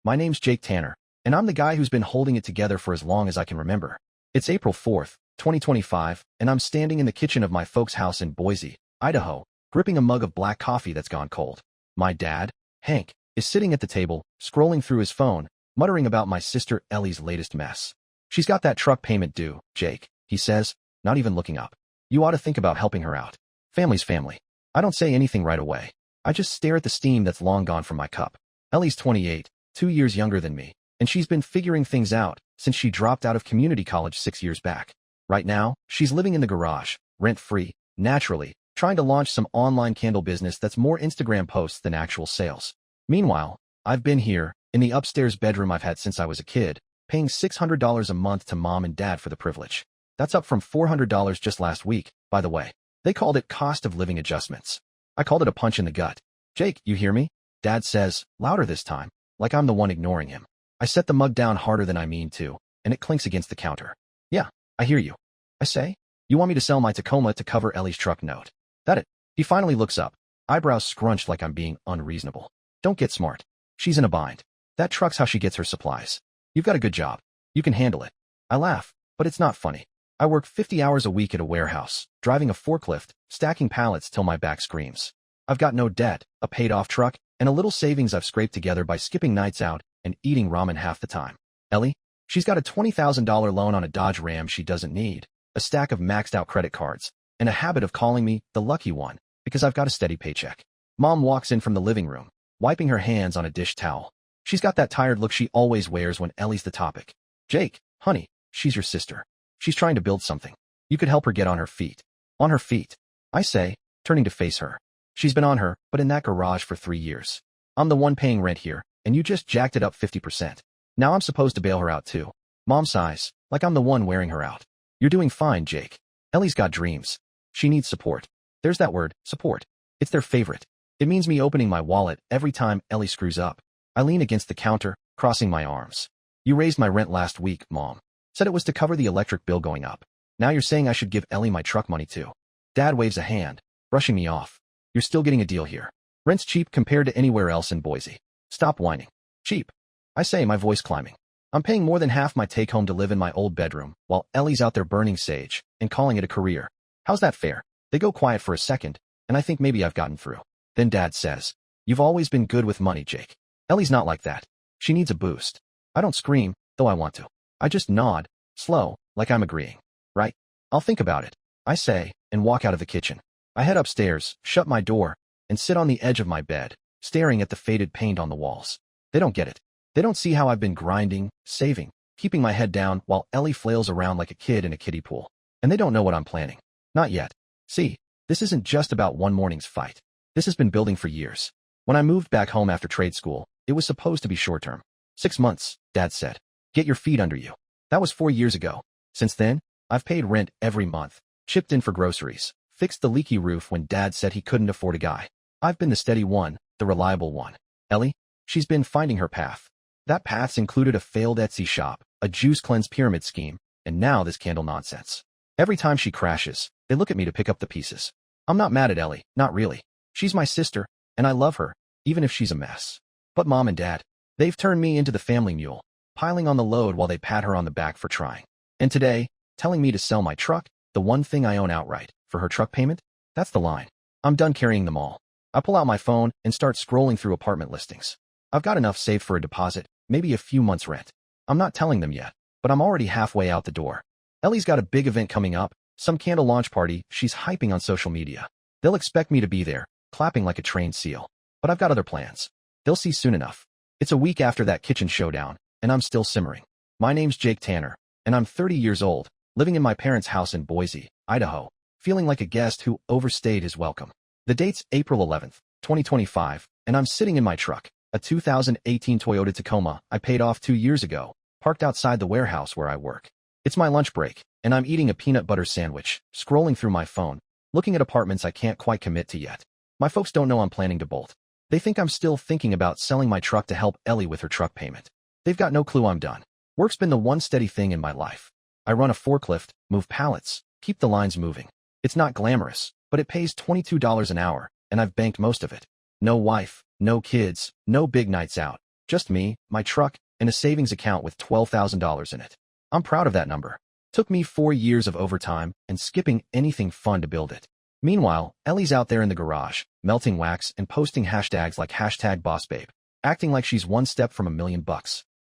My name's Jake Tanner, and I'm the guy who's been holding it together for as long as I can remember. It's April 4th, 2025, and I'm standing in the kitchen of my folks' house in Boise, Idaho, gripping a mug of black coffee that's gone cold. My dad, Hank, is sitting at the table, scrolling through his phone, muttering about my sister Ellie's latest mess. She's got that truck payment due, Jake, he says, not even looking up. You ought to think about helping her out. Family's family. I don't say anything right away. I just stare at the steam that's long gone from my cup. Ellie's 28, 2 years younger than me, and she's been figuring things out since she dropped out of community college 6 years back. Right now, she's living in the garage, rent-free, naturally, trying to launch some online candle business that's more Instagram posts than actual sales. Meanwhile, I've been here, in the upstairs bedroom I've had since I was a kid, paying $600 a month to mom and dad for the privilege. That's up from $400 just last week, by the way. They called it cost of living adjustments. I called it a punch in the gut. Jake, you hear me? Dad says, louder this time, like I'm the one ignoring him. I set the mug down harder than I mean to, and it clinks against the counter. Yeah, I hear you. I say, you want me to sell my Tacoma to cover Ellie's truck note? That it? He finally looks up, eyebrows scrunched like I'm being unreasonable. Don't get smart. She's in a bind. That truck's how she gets her supplies. You've got a good job. You can handle it. I laugh, but it's not funny. I work 50 hours a week at a warehouse, driving a forklift, stacking pallets till my back screams. I've got no debt, a paid-off truck, and a little savings I've scraped together by skipping nights out and eating ramen half the time. Ellie? She's got a $20,000 loan on a Dodge Ram she doesn't need, a stack of maxed-out credit cards, and a habit of calling me the lucky one because I've got a steady paycheck. Mom walks in from the living room, wiping her hands on a dish towel. She's got that tired look she always wears when Ellie's the topic. Jake, honey, she's your sister. She's trying to build something. You could help her get on her feet. On her feet, I say, turning to face her. She's been on her, but in that garage for 3 years. I'm the one paying rent here, and you just jacked it up 50%. Now I'm supposed to bail her out too. Mom sighs, like I'm the one wearing her out. You're doing fine, Jake. Ellie's got dreams. She needs support. There's that word, support. It's their favorite. It means me opening my wallet every time Ellie screws up. I lean against the counter, crossing my arms. You raised my rent last week, Mom. Said it was to cover the electric bill going up. Now you're saying I should give Ellie my truck money too. Dad waves a hand, brushing me off. You're still getting a deal here. Rent's cheap compared to anywhere else in Boise. Stop whining. Cheap. I say, my voice climbing. I'm paying more than half my take-home to live in my old bedroom, while Ellie's out there burning sage and calling it a career. How's that fair? They go quiet for a second, and I think maybe I've gotten through. Then Dad says, you've always been good with money, Jake. Ellie's not like that. She needs a boost. I don't scream, though I want to. I just nod, slow, like I'm agreeing. Right? I'll think about it, I say, and walk out of the kitchen. I head upstairs, shut my door, and sit on the edge of my bed, staring at the faded paint on the walls. They don't get it. They don't see how I've been grinding, saving, keeping my head down while Ellie flails around like a kid in a kiddie pool. And they don't know what I'm planning. Not yet. See, this isn't just about one morning's fight. This has been building for years. When I moved back home after trade school, it was supposed to be short-term. 6 months, Dad said. Get your feet under you. That was 4 years ago. Since then, I've paid rent every month, chipped in for groceries, fixed the leaky roof when Dad said he couldn't afford a guy. I've been the steady one, the reliable one. Ellie? She's been finding her path. That path's included a failed Etsy shop, a juice cleanse pyramid scheme, and now this candle nonsense. Every time she crashes, they look at me to pick up the pieces. I'm not mad at Ellie, not really. She's my sister, and I love her, even if she's a mess. But Mom and Dad, they've turned me into the family mule, piling on the load while they pat her on the back for trying. And today, telling me to sell my truck, the one thing I own outright, for her truck payment? That's the line. I'm done carrying them all. I pull out my phone and start scrolling through apartment listings. I've got enough saved for a deposit, maybe a few months' rent. I'm not telling them yet, but I'm already halfway out the door. Ellie's got a big event coming up, some candle launch party she's hyping on social media. They'll expect me to be there, clapping like a trained seal. But I've got other plans. They'll see soon enough. It's a week after that kitchen showdown, and I'm still simmering. My name's Jake Tanner, and I'm 30 years old, living in my parents' house in Boise, Idaho, feeling like a guest who overstayed his welcome. The date's April 11th, 2025, and I'm sitting in my truck, a 2018 Toyota Tacoma I paid off 2 years ago, parked outside the warehouse where I work. It's my lunch break, and I'm eating a peanut butter sandwich, scrolling through my phone, looking at apartments I can't quite commit to yet. My folks don't know I'm planning to bolt. They think I'm still thinking about selling my truck to help Ellie with her truck payment. They've got no clue I'm done. Work's been the one steady thing in my life. I run a forklift, move pallets, keep the lines moving. It's not glamorous, but it pays $22 an hour, and I've banked most of it. No wife, no kids, no big nights out, Just me, my truck, and a savings account with $12,000 in it. I'm proud of that number. Took me 4 years of overtime and skipping anything fun to build it. Meanwhile, Ellie's out there in the garage, melting wax and posting hashtags like #BossBabe, acting like she's one step from $1 million.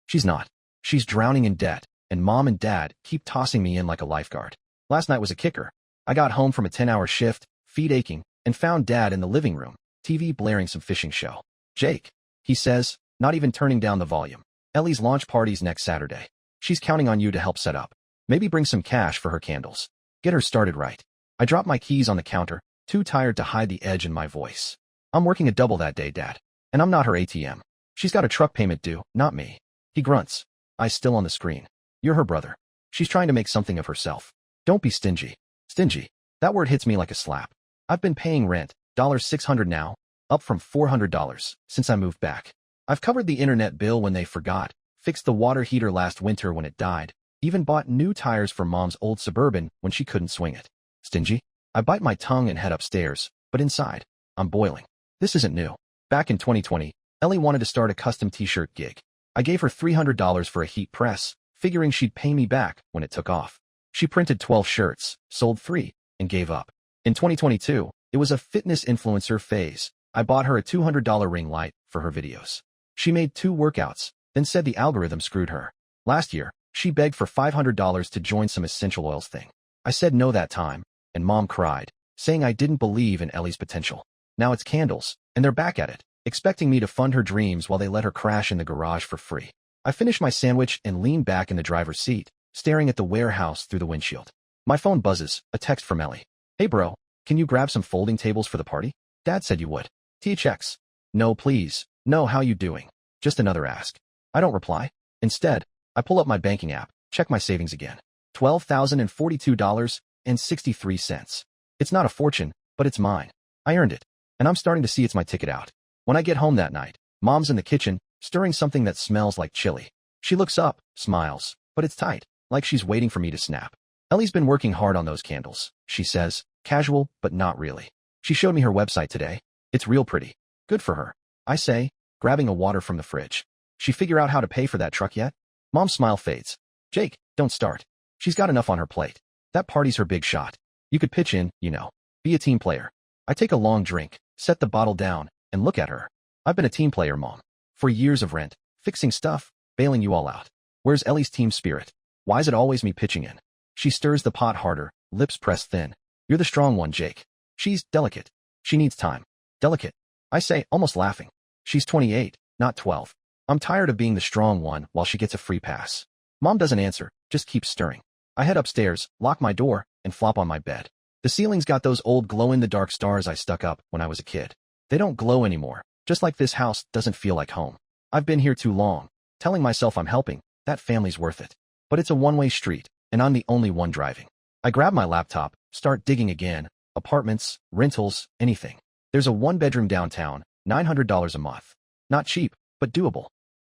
She's not. She's drowning in debt, and Mom and Dad keep tossing me in like a lifeguard. Last night was a kicker. I got home from a 10-hour shift, feet aching, and found Dad in the living room, TV blaring some fishing show. "Jake," he says, not even turning down the volume. "Ellie's launch party's next Saturday. She's counting on you to help set up. Maybe bring some cash for her candles. Get her started right." I drop my keys on the counter, too tired to hide the edge in my voice. "I'm working a double that day, Dad. And I'm not her ATM. She's got a truck payment due, not me." He grunts. Eyes still on the screen. "You're her brother. She's trying to make something of herself. Don't be stingy." Stingy. That word hits me like a slap. I've been paying rent, $600 now, up from $400 since I moved back. I've covered the internet bill when they forgot, fixed the water heater last winter when it died, even bought new tires for Mom's old Suburban when she couldn't swing it. Stingy? I bite my tongue and head upstairs, but inside, I'm boiling. This isn't new. Back in 2020, Ellie wanted to start a custom t-shirt gig. I gave her $300 for a heat press, figuring she'd pay me back when it took off. She printed 12 shirts, sold 3, and gave up. In 2022, it was a fitness influencer phase. I bought her a $200 ring light for her videos. She made 2 workouts, then said the algorithm screwed her. Last year, she begged for $500 to join some essential oils thing. I said no that time, and Mom cried, saying I didn't believe in Ellie's potential. Now it's candles, and they're back at it, expecting me to fund her dreams while they let her crash in the garage for free. I finish my sandwich and lean back in the driver's seat, staring at the warehouse through the windshield. My phone buzzes, a text from Ellie. "Hey bro, can you grab some folding tables for the party? Dad said you would. THX. No please, no how you doing? Just another ask." I don't reply. Instead, I pull up my banking app, check my savings again. $12,042.63. It's not a fortune, but it's mine. I earned it, and I'm starting to see it's my ticket out. When I get home that night, Mom's in the kitchen, stirring something that smells like chili. She looks up, smiles, but it's tight, like she's waiting for me to snap. "Ellie's been working hard on those candles," she says, casual, but not really. "She showed me her website today. It's real pretty. Good for her," I say, grabbing a water from the fridge. "She figure out how to pay for that truck yet?" Mom's smile fades. "Jake, don't start. She's got enough on her plate. That party's her big shot. You could pitch in, you know. Be a team player." I take a long drink, set the bottle down, and look at her. "I've been a team player, Mom. For years of rent, fixing stuff, bailing you all out. Where's Ellie's team spirit? Why is it always me pitching in?" She stirs the pot harder, lips pressed thin. "You're the strong one, Jake. She's delicate. She needs time." "Delicate?" I say, almost laughing. "She's 28, not 12. I'm tired of being the strong one while she gets a free pass." Mom doesn't answer, just keeps stirring. I head upstairs, lock my door, and flop on my bed. The ceiling's got those old glow-in-the-dark stars I stuck up when I was a kid. They don't glow anymore, just like this house doesn't feel like home. I've been here too long, telling myself I'm helping, that family's worth it. But it's a one-way street, and I'm the only one driving. I grab my laptop, start digging again, apartments, rentals, anything. There's a 1-bedroom downtown, $900 a month. Not cheap, but doable.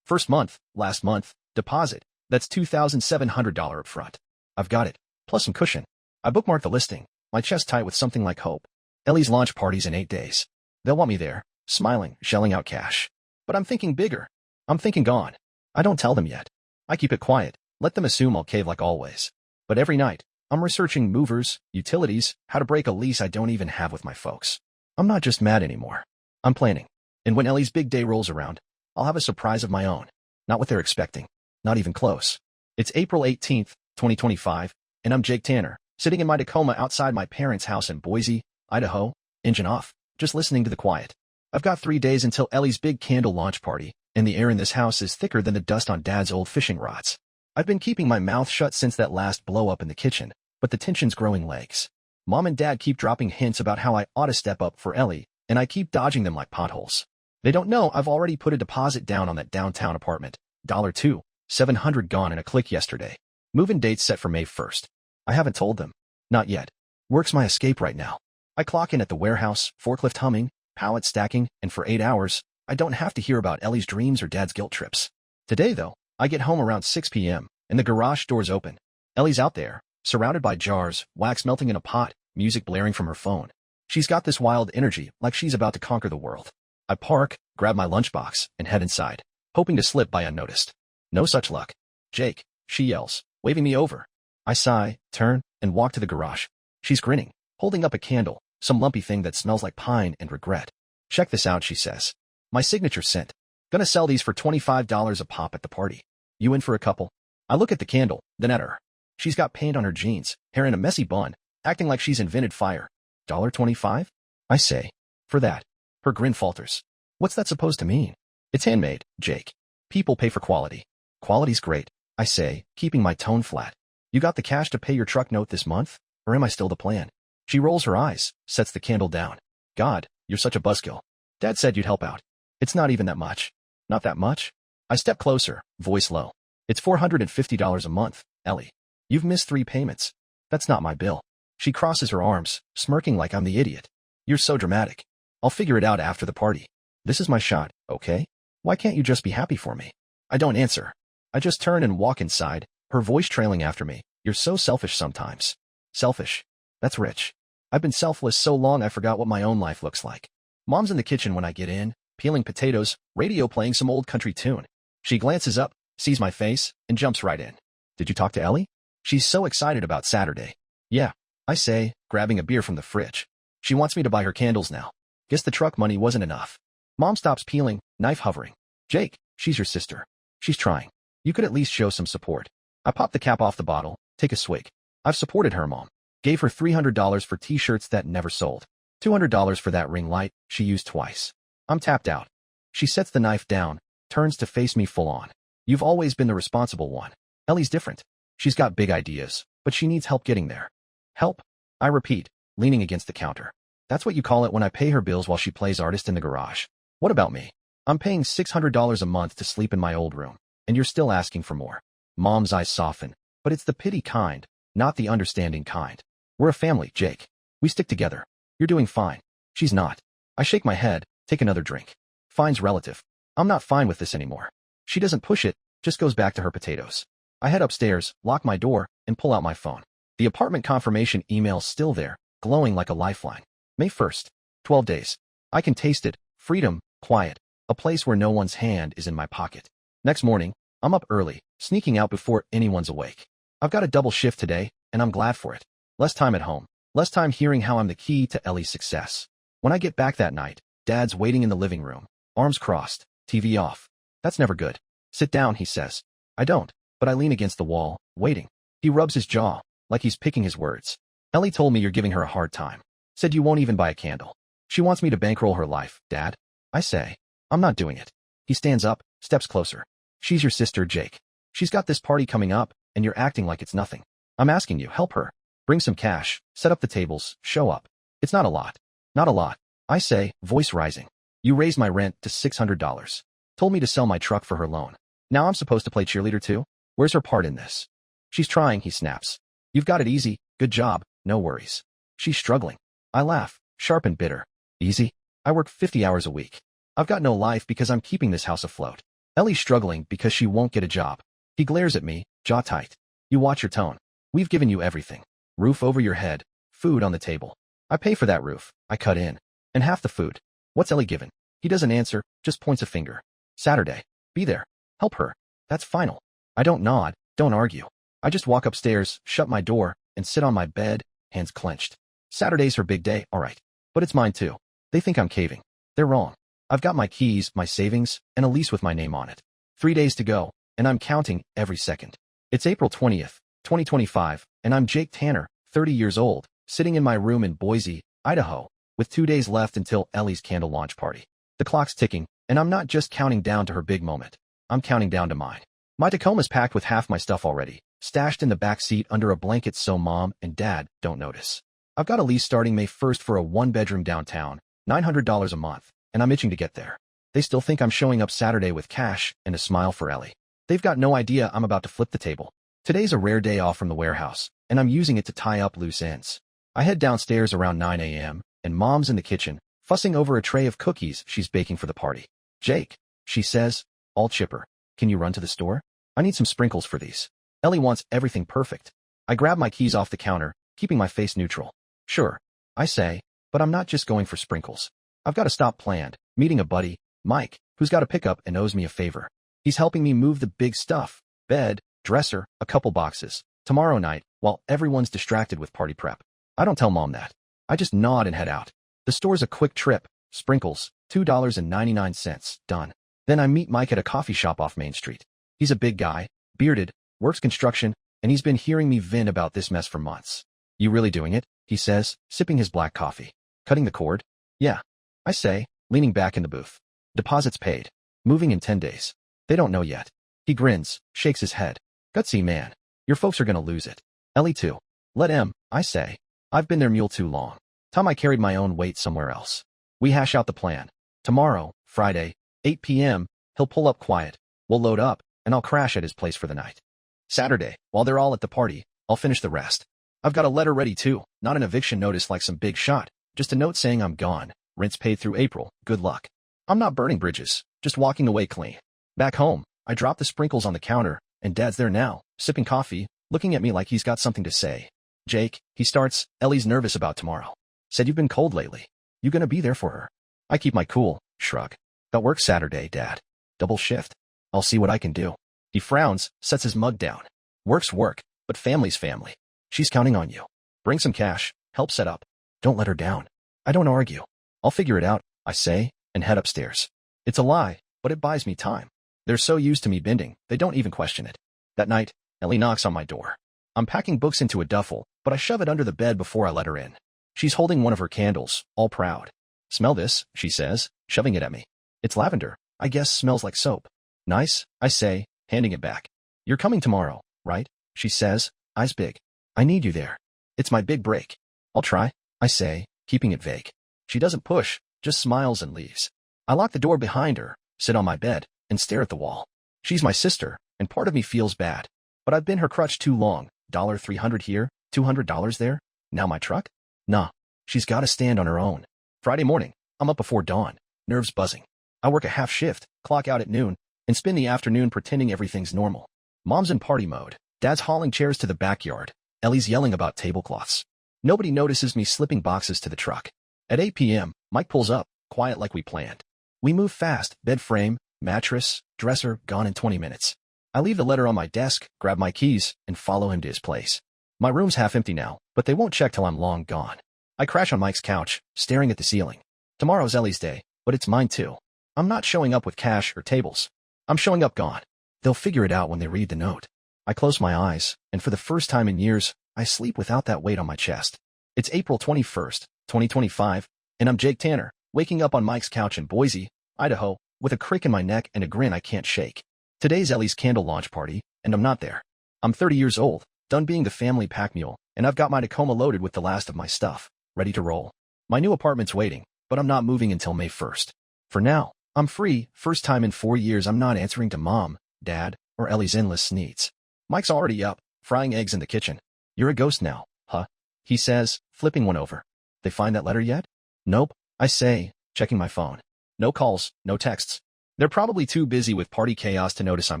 First month, last month, deposit. That's $2,700 up front. I've got it, plus some cushion. I bookmarked the listing, my chest tight with something like hope. Ellie's launch party's in 8 days. They'll want me there, smiling, shelling out cash. But I'm thinking bigger. I'm thinking gone. I don't tell them yet. I keep it quiet, let them assume I'll cave like always. But every night, I'm researching movers, utilities, how to break a lease I don't even have with my folks. I'm not just mad anymore. I'm planning. And when Ellie's big day rolls around, I'll have a surprise of my own. Not what they're expecting. Not even close. It's April 18th, 2025, and I'm Jake Tanner, sitting in my Tacoma outside my parents' house in Boise, Idaho, engine off, just listening to the quiet. I've got 3 days until Ellie's big candle launch party, and the air in this house is thicker than the dust on Dad's old fishing rods. I've been keeping my mouth shut since that last blow-up in the kitchen, but the tension's growing legs. Mom and Dad keep dropping hints about how I ought to step up for Ellie, and I keep dodging them like potholes. They don't know I've already put a deposit down on that downtown apartment. $2, $700 gone in a click yesterday. Move-in date's set for May 1st. I haven't told them. Not yet. Work's my escape right now. I clock in at the warehouse, forklift humming, pallet stacking, and for 8 hours, I don't have to hear about Ellie's dreams or Dad's guilt trips. Today, though, I get home around 6 p.m., and the garage door's open. Ellie's out there, surrounded by jars, wax melting in a pot, music blaring from her phone. She's got this wild energy, like she's about to conquer the world. I park, grab my lunchbox, and head inside. hoping to slip by unnoticed. No such luck. Jake, she yells, waving me over. I sigh, turn, and walk to the garage. She's grinning, holding up a candle, some lumpy thing that smells like pine and regret. Check this out, she says. My signature scent. Gonna sell these for $25 a pop at the party. You in for a couple? I look at the candle, then at her. She's got paint on her jeans, hair in a messy bun, acting like she's invented fire. $1.25? I say. For that. Her grin falters. What's that supposed to mean? It's handmade, Jake. People pay for quality. Quality's great, I say, keeping my tone flat. You got the cash to pay your truck note this month? Or am I still the plan? She rolls her eyes, sets the candle down. God, you're such a buzzkill. Dad said you'd help out. It's not even that much. Not that much? I step closer, voice low. It's $450 a month, Ellie. You've missed 3 payments. That's not my bill. She crosses her arms, smirking like I'm the idiot. You're so dramatic. I'll figure it out after the party. This is my shot, okay? Why can't you just be happy for me? I don't answer. I just turn and walk inside, her voice trailing after me. You're so selfish sometimes. Selfish. That's rich. I've been selfless so long I forgot what my own life looks like. Mom's in the kitchen when I get in, peeling potatoes, radio playing some old country tune. She glances up, sees my face, and jumps right in. Did you talk to Ellie? She's so excited about Saturday. Yeah, I say, grabbing a beer from the fridge. She wants me to buy her candles now. Guess the truck money wasn't enough. Mom stops peeling, knife hovering. Jake, she's your sister. She's trying. You could at least show some support. I pop the cap off the bottle, take a swig. I've supported her, Mom. Gave her $300 for t-shirts that never sold. $200 for that ring light she used twice. I'm tapped out. She sets the knife down, turns to face me full on. You've always been the responsible one. Ellie's different. She's got big ideas, but she needs help getting there. Help? I repeat, leaning against the counter. That's what you call it when I pay her bills while she plays artist in the garage. What about me? I'm paying $600 a month to sleep in my old room, and you're still asking for more. Mom's eyes soften, but it's the pity kind, not the understanding kind. We're a family, Jake. We stick together. You're doing fine. She's not. I shake my head, take another drink. Fine's relative. I'm not fine with this anymore. She doesn't push it, just goes back to her potatoes. I head upstairs, lock my door, and pull out my phone. The apartment confirmation email's still there, glowing like a lifeline. May 1st. 12 days. I can taste it. Freedom, quiet. A place where no one's hand is in my pocket. Next morning, I'm up early, sneaking out before anyone's awake. I've got a double shift today, and I'm glad for it. Less time at home. Less time hearing how I'm the key to Ellie's success. When I get back that night, Dad's waiting in the living room, arms crossed, TV off. That's never good. Sit down, he says. I don't, but I lean against the wall, waiting. He rubs his jaw, like he's picking his words. Ellie told me you're giving her a hard time. Said you won't even buy a candle. She wants me to bankroll her life, Dad. I say, I'm not doing it. He stands up, steps closer. She's your sister, Jake. She's got this party coming up, and you're acting like it's nothing. I'm asking you, help her. Bring some cash, set up the tables, show up. It's not a lot. Not a lot. I say, voice rising. You raised my rent to $600. Told me to sell my truck for her loan. Now I'm supposed to play cheerleader too? Where's her part in this? She's trying, he snaps. You've got it easy. Good job. No worries. She's struggling. I laugh, sharp and bitter. Easy? I work 50 hours a week. I've got no life because I'm keeping this house afloat. Ellie's struggling because she won't get a job. He glares at me, jaw tight. You watch your tone. We've given you everything. Roof over your head, food on the table. I pay for that roof. I cut in. And half the food. What's Ellie given? He doesn't answer, just points a finger. Saturday. Be there. Help her. That's final. I don't nod, don't argue. I just walk upstairs, shut my door, and sit on my bed, hands clenched. Saturday's her big day, all right. But it's mine too. They think I'm caving. They're wrong. I've got my keys, my savings, and a lease with my name on it. 3 days to go, and I'm counting every second. It's April 20th, 2025, and I'm Jake Tanner, 30 years old, sitting in my room in Boise, Idaho, with 2 days left until Ellie's candle launch party. The clock's ticking, and I'm not just counting down to her big moment. I'm counting down to mine. My Tacoma's packed with half my stuff already, stashed in the back seat under a blanket so Mom and Dad don't notice. I've got a lease starting May 1st for a 1-bedroom downtown, $900 a month, and I'm itching to get there. They still think I'm showing up Saturday with cash and a smile for Ellie. They've got no idea I'm about to flip the table. Today's a rare day off from the warehouse, and I'm using it to tie up loose ends. I head downstairs around 9 a.m., and Mom's in the kitchen, fussing over a tray of cookies she's baking for the party. Jake, she says, all chipper, can you run to the store? I need some sprinkles for these. Ellie wants everything perfect. I grab my keys off the counter, keeping my face neutral. Sure, I say, but I'm not just going for sprinkles. I've got a stop planned, meeting a buddy, Mike, who's got a pickup and owes me a favor. He's helping me move the big stuff. Bed, dresser, a couple boxes. Tomorrow night, while everyone's distracted with party prep. I don't tell Mom that. I just nod and head out. The store's a quick trip. Sprinkles, $2.99. Done. Then I meet Mike at a coffee shop off Main Street. He's a big guy, bearded, works construction, and he's been hearing me vent about this mess for months. You really doing it? He says, sipping his black coffee. Cutting the cord? Yeah. I say, leaning back in the booth. Deposits paid. Moving in 10 days. They don't know yet. He grins, shakes his head. Gutsy man. Your folks are gonna lose it. Ellie too. Let him, I say. I've been their mule too long. Time I carried my own weight somewhere else. We hash out the plan. Tomorrow, Friday, 8 p.m., he'll pull up quiet. We'll load up, and I'll crash at his place for the night. Saturday, while they're all at the party, I'll finish the rest. I've got a letter ready too, not an eviction notice like some big shot, just a note saying I'm gone. Rent's paid through April. Good luck. I'm not burning bridges, just walking away clean. Back home, I drop the sprinkles on the counter, and Dad's there now, sipping coffee, looking at me like he's got something to say. Jake, he starts, Ellie's nervous about tomorrow. Said you've been cold lately. You gonna be there for her? I keep my cool, shrug. Got work Saturday, Dad. Double shift. I'll see what I can do. He frowns, sets his mug down. Work's work, but family's family. She's counting on you. Bring some cash, help set up. Don't let her down. I don't argue. I'll figure it out, I say, and head upstairs. It's a lie, but it buys me time. They're so used to me bending, they don't even question it. That night, Ellie knocks on my door. I'm packing books into a duffel, but I shove it under the bed before I let her in. She's holding one of her candles, all proud. Smell this, she says, shoving it at me. It's lavender. I guess smells like soap. Nice, I say, handing it back. You're coming tomorrow, right? She says, eyes big. I need you there. It's my big break. I'll try, I say, keeping it vague. She doesn't push, just smiles and leaves. I lock the door behind her, sit on my bed, and stare at the wall. She's my sister, and part of me feels bad. But I've been her crutch too long. $300 here, $200 there. Now my truck? Nah, she's gotta stand on her own. Friday morning, I'm up before dawn, nerves buzzing. I work a half shift, clock out at noon, and spend the afternoon pretending everything's normal. Mom's in party mode. Dad's hauling chairs to the backyard. Ellie's yelling about tablecloths. Nobody notices me slipping boxes to the truck. At 8 p.m., Mike pulls up, quiet like we planned. We move fast, bed frame, mattress, dresser, gone in 20 minutes. I leave the letter on my desk, grab my keys, and follow him to his place. My room's half empty now, but they won't check till I'm long gone. I crash on Mike's couch, staring at the ceiling. Tomorrow's Ellie's day, but it's mine too. I'm not showing up with cash or tables. I'm showing up gone. They'll figure it out when they read the note. I close my eyes, and for the first time in years, I sleep without that weight on my chest. It's April 21st, 2025, and I'm Jake Tanner, waking up on Mike's couch in Boise, Idaho, with a crick in my neck and a grin I can't shake. Today's Ellie's candle launch party, and I'm not there. I'm 30 years old, done being the family pack mule, and I've got my Tacoma loaded with the last of my stuff, ready to roll. My new apartment's waiting, but I'm not moving until May 1st. For now, I'm free. First time in 4 years I'm not answering to Mom, Dad, or Ellie's endless needs. Mike's already up, frying eggs in the kitchen. You're a ghost now, huh? He says, flipping one over. They find that letter yet? Nope, I say, checking my phone. No calls, no texts. They're probably too busy with party chaos to notice I'm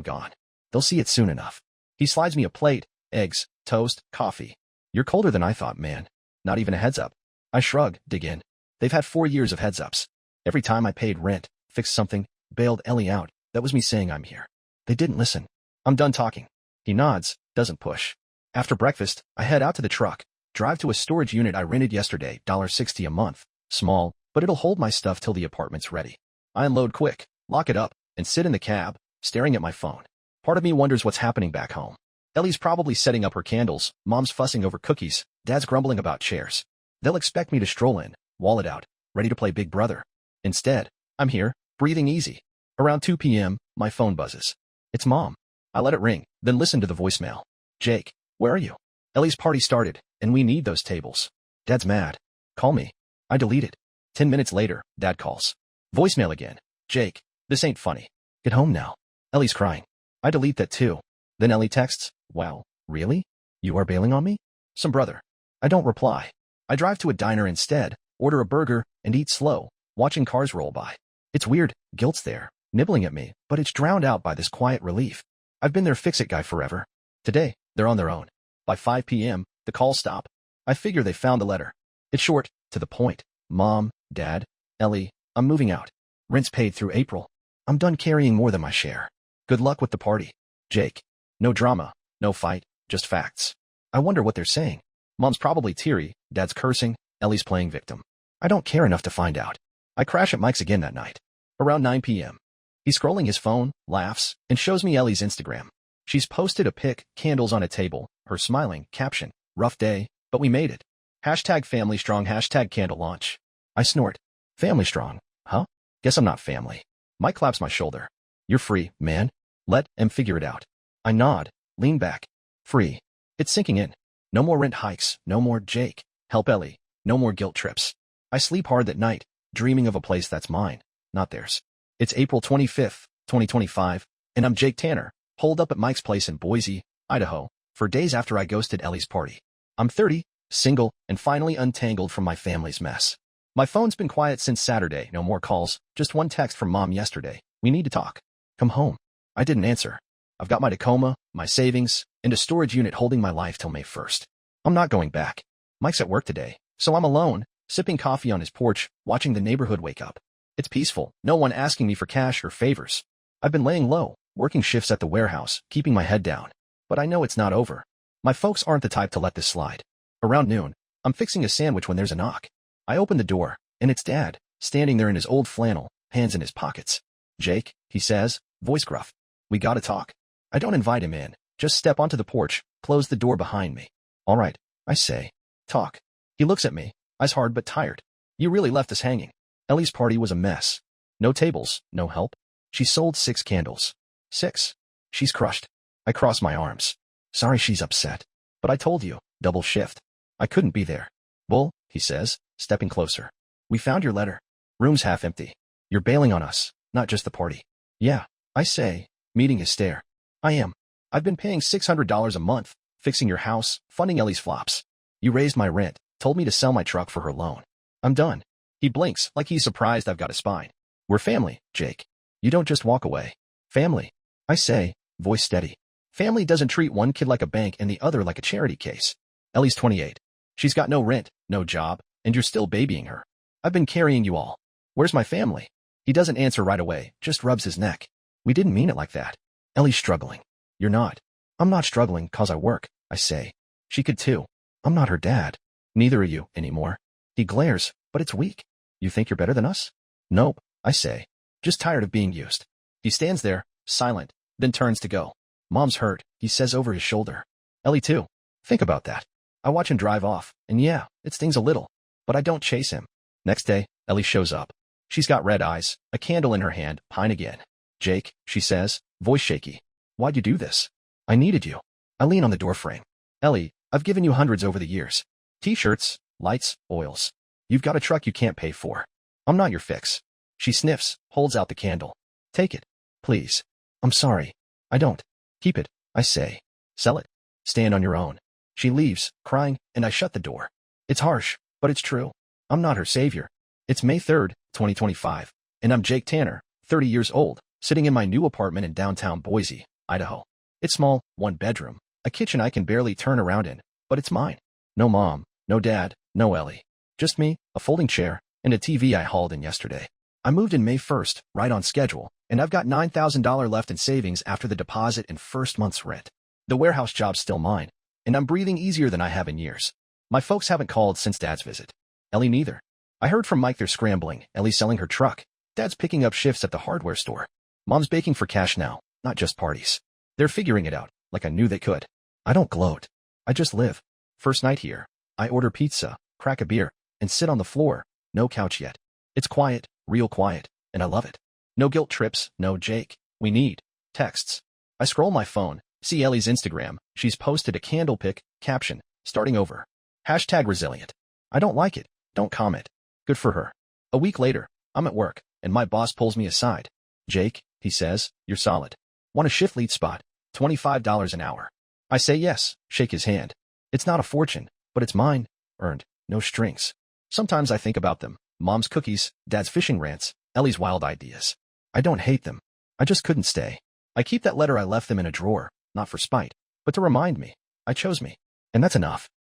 gone. They'll see it soon enough. He slides me a plate, eggs, toast, coffee. You're colder than I thought, man. Not even a heads up. I shrug, dig in. They've had 4 years of heads ups. Every time I paid rent, fixed something, bailed Ellie out, that was me saying I'm here. They didn't listen. I'm done talking. He nods, doesn't push. After breakfast, I head out to the truck, drive to a storage unit I rented yesterday, $60 a month. Small, but it'll hold my stuff till the apartment's ready. I unload quick, lock it up, and sit in the cab, staring at my phone. Part of me wonders what's happening back home. Ellie's probably setting up her candles, Mom's fussing over cookies, Dad's grumbling about chairs. They'll expect me to stroll in, wallet out, ready to play Big Brother. Instead, I'm here, breathing easy. Around 2 p.m., my phone buzzes. It's Mom. I let it ring, then listen to the voicemail. Jake, where are you? Ellie's party started, and we need those tables. Dad's mad. Call me. I delete it. 10 minutes later, Dad calls. Voicemail again. Jake, this ain't funny. Get home now. Ellie's crying. I delete that too. Then Ellie texts, wow, really? You are bailing on me? Some brother. I don't reply. I drive to a diner instead, order a burger, and eat slow, watching cars roll by. It's weird, guilt's there, nibbling at me, but it's drowned out by this quiet relief. I've been their fix-it guy forever. Today, they're on their own. By 5 p.m., the calls stop. I figure they found the letter. It's short, to the point. Mom, Dad, Ellie, I'm moving out. Rent's paid through April. I'm done carrying more than my share. Good luck with the party. Jake. No drama, no fight, just facts. I wonder what they're saying. Mom's probably teary, Dad's cursing, Ellie's playing victim. I don't care enough to find out. I crash at Mike's again that night. Around 9 p.m. He's scrolling his phone, laughs, and shows me Ellie's Instagram. She's posted a pic, candles on a table, her smiling, caption, rough day, but we made it. Hashtag family strong, hashtag candle launch. I snort. Family strong, huh? Guess I'm not family. Mike claps my shoulder. You're free, man. Let him figure it out. I nod, lean back. Free. It's sinking in. No more rent hikes, no more Jake. Help Ellie. No more guilt trips. I sleep hard that night, dreaming of a place that's mine, not theirs. It's April 25th, 2025, and I'm Jake Tanner, holed up at Mike's place in Boise, Idaho, for days after I ghosted Ellie's party. I'm 30, single, and finally untangled from my family's mess. My phone's been quiet since Saturday, no more calls, just one text from Mom yesterday. We need to talk. Come home. I didn't answer. I've got my Tacoma, my savings, and a storage unit holding my life till May 1st. I'm not going back. Mike's at work today, so I'm alone, sipping coffee on his porch, watching the neighborhood wake up. It's peaceful, no one asking me for cash or favors. I've been laying low, working shifts at the warehouse, keeping my head down. But I know it's not over. My folks aren't the type to let this slide. Around noon, I'm fixing a sandwich when there's a knock. I open the door, and it's Dad, standing there in his old flannel, hands in his pockets. Jake, he says, voice gruff. We gotta talk. I don't invite him in, just step onto the porch, close the door behind me. All right, I say. Talk. He looks at me, eyes hard but tired. You really left us hanging. Ellie's party was a mess. No tables, no help. She sold 6 candles. 6. She's crushed. I cross my arms. Sorry she's upset. But I told you, double shift. I couldn't be there. Bull, he says, stepping closer. We found your letter. Room's half empty. You're bailing on us, not just the party. Yeah, I say, meeting his stare. I am. I've been paying $600 a month, fixing your house, funding Ellie's flops. You raised my rent, told me to sell my truck for her loan. I'm done. He blinks like he's surprised I've got a spine. We're family, Jake. You don't just walk away. Family. I say, voice steady. Family doesn't treat one kid like a bank and the other like a charity case. Ellie's 28. She's got no rent, no job, and you're still babying her. I've been carrying you all. Where's my family? He doesn't answer right away, just rubs his neck. We didn't mean it like that. Ellie's struggling. You're not. I'm not struggling 'cause I work, I say. She could too. I'm not her dad. Neither are you anymore. He glares, but it's weak. You think you're better than us? Nope, I say. Just tired of being used. He stands there, silent, then turns to go. Mom's hurt, he says over his shoulder. Ellie too. Think about that. I watch him drive off, and yeah, it stings a little. But I don't chase him. Next day, Ellie shows up. She's got red eyes, a candle in her hand, pine again. Jake, she says, voice shaky. Why'd you do this? I needed you. I lean on the doorframe. Ellie, I've given you hundreds over the years. T-shirts, lights, oils. You've got a truck you can't pay for. I'm not your fix. She sniffs, holds out the candle. Take it. Please. I'm sorry. I don't. Keep it, I say. Sell it. Stand on your own. She leaves, crying, and I shut the door. It's harsh, but it's true. I'm not her savior. It's May 3rd, 2025, and I'm Jake Tanner, 30 years old, sitting in my new apartment in downtown Boise, Idaho. It's small, 1 bedroom, a kitchen I can barely turn around in, but it's mine. No mom, no dad, no Ellie. Just me, a folding chair, and a TV I hauled in yesterday. I moved in May 1st, right on schedule, and I've got $9,000 left in savings after the deposit and first month's rent. The warehouse job's still mine, and I'm breathing easier than I have in years. My folks haven't called since Dad's visit. Ellie neither. I heard from Mike they're scrambling, Ellie's selling her truck. Dad's picking up shifts at the hardware store. Mom's baking for cash now, not just parties. They're figuring it out, like I knew they could. I don't gloat. I just live. First night here, I order pizza, crack a beer, and sit on the floor. No couch yet. It's quiet, real quiet, and I love it. No guilt trips, no Jake. We need texts. I scroll my phone, see Ellie's Instagram. She's posted a candle pic, caption, starting over. Hashtag resilient. I don't like it. Don't comment. Good for her. A week later, I'm at work, and my boss pulls me aside. Jake, he says, you're solid. Want a shift lead spot? $25 an hour. I say yes, shake his hand. It's not a fortune, but it's mine. Earned. No strings. Sometimes I think about them. Mom's cookies, Dad's fishing rants, Ellie's wild ideas. I don't hate them. I just couldn't stay. I keep that letter I left them in a drawer, not for spite, but to remind me. I chose me. And that's enough.